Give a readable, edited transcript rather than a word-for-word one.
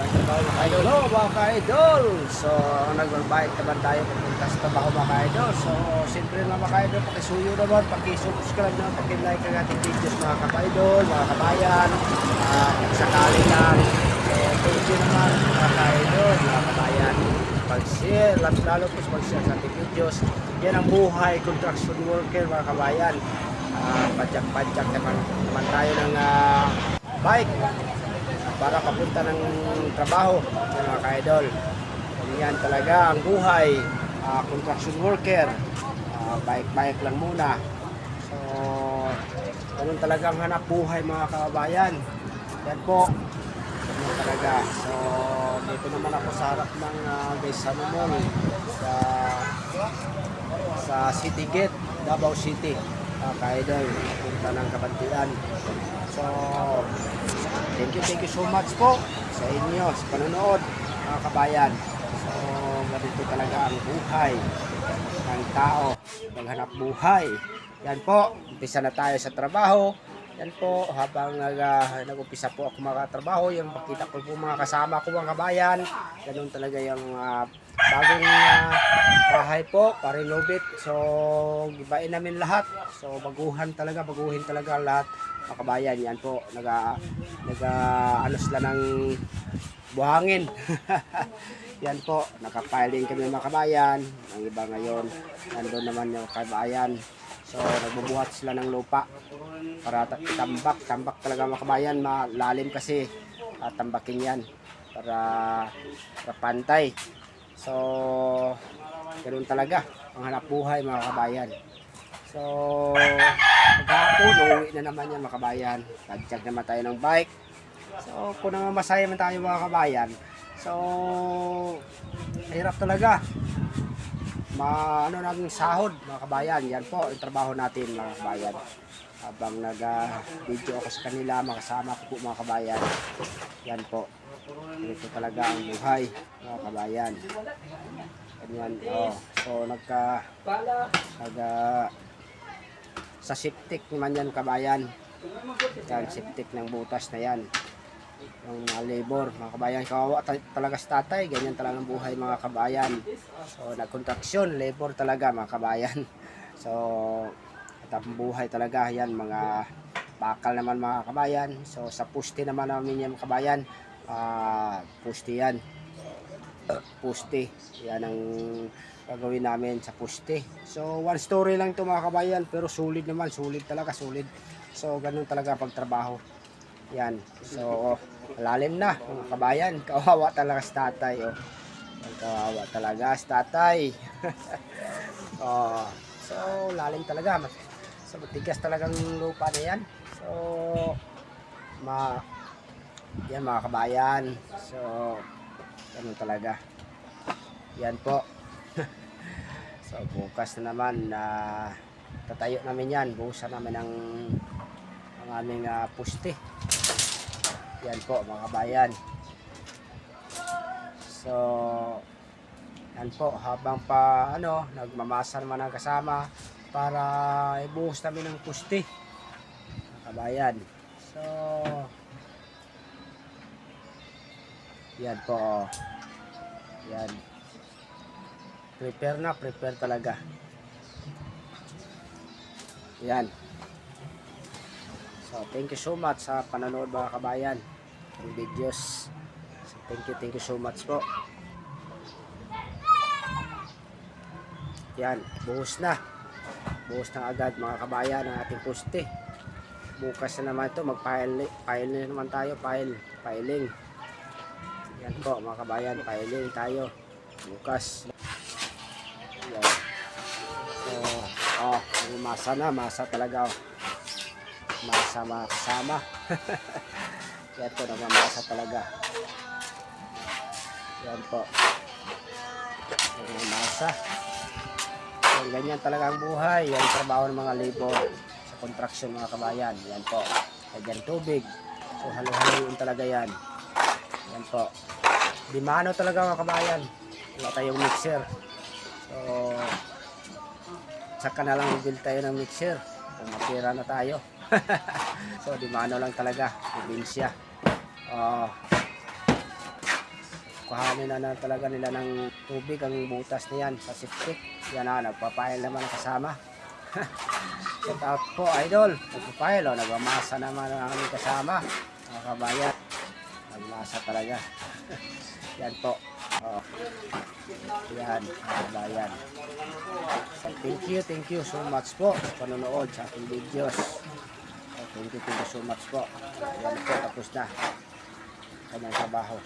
trabaho mga idol. Hello mga idol. So nag-bike naman tayo pupunta sa trabaho mga idol. So siyempre mga idol, pakisuyo naman, pakisubscribe naman, pakilike ang ating videos mga idol, mga kabayan. Kung sakali lang, thank you naman mga idol, mga kabayan. Pag-share, lalo po pag-share sa ating videos. Yan ang buhay construction worker mga kabayan. Padyak-padyak naman tayo ng bike para papunta ng trabaho mga ka-idol. Yan talaga ang buhay construction worker. Bike-bike lang muna. So, ganun talaga ang hanap buhay mga kabayan. Yan po. Ganun talaga. So, dito naman ako sa harap ng Gaisano Mall sa City Gate, Davao City. Ka-idol, punta ng Kabantian. So, thank you so much po sa inyo, sa panonood mga kabayan. So, ganito talaga ang buhay ng tao, maghanap buhay. Yan po, umpisa na tayo sa trabaho. Yan po, habang nag-umpisa po ako makatrabaho, yung makita ko po mga kasama ko mga kabayan. Ganun talaga yung bagong bahay po, parilobit. So, gibain namin lahat. So, baguhin talaga lahat mga kabayan. Yan po, ano sila ng buhangin. Yan po, nakapiling kami mga kabayan. Ang iba ngayon, nandun naman yung kabayan. So, nagbubuhat sila ng lupa para tambak talaga mga kabayan. Malalim kasi, tambakin yan para pantay. So, ganoon talaga ang hanap buhay mga kabayan. So, maghapon, uuwi na naman yan mga kabayan. Tagtag naman tayo ng bike. So, kung masaya man tayo mga kabayan, so, hirap talaga. Ano namin sahod mga kabayan. Yan po yung trabaho natin mga kabayan. Habang nag-video ako sa kanila, makasama ko po mga kabayan. Yan po. Ito talaga ang buhay mga kabayan. Ganyan, so sa septic naman yan kabayan. Yan, septic ng butas na yan. Yung labor mga kabayan, kawawa talaga sa tatay. Ganyan talaga ang buhay mga kabayan. So nagkontraksyon, labor talaga mga kabayan. So at ang buhay talaga yan, mga bakal naman mga kabayan. So sa puste naman namin yan mga kabayan. Puste yan, puste yan ang gagawin namin sa puste. So one story lang ito mga kabayan, pero sulit naman, sulit talaga, sulit. So ganun talaga pagtrabaho yan. So lalim na mga kabayan, kawawa talaga sa tatay. Kawawa talaga sa tatay. So lalim talaga, so matigas talagang lupa na yan. So yan mga kabayan. So ganun talaga yan po. So bukas na naman tatayo namin yan, buhusan namin ang aming puste. Yan po mga kabayan. So yan po, habang nagmamasa naman ang kasama para ibuhos namin ng puste mga kabayan. So yan po, yan, prepare talaga yan. So thank you so much sa panonood mga kabayan ng videos. So, thank you so much po. Yan, buhos na agad mga kabayan ang ating poste. Bukas na naman ito, mag-file na naman tayo, filing. Yan po mga kabayan, filing tayo bukas. Yan. So, masa talaga. Masa mga kasama. Yan po, nagmamasa talaga. Yan po. Nagmamasa. So, ganyan talaga ang buhay. Yan trabaho ng mga labor sa construction mga kabayan. Yan po. Lagyan tubig. So, halo-haloin talaga yan. Yan po. Di mano talaga mga kabayan. Wala tayong mixer. So, saka na lang i-build tayo ng mixer. Kung mapira na tayo. So, di mano lang talaga. Probinsya. kukuhanin na talaga nila ng tubig ang butas niyan sa septic. Yan na, nagpapail naman ang kasama. Shout out po, idol. Nagpapail, nagmamasa naman ang aming kasama. Mga kabayan, nagmasa talaga. Yan po. Oh. Yan, kabayan. Thank you so much po sa panonood sa aking videos. Thank you so much po. Yan po, tapos na kanyang trabaho.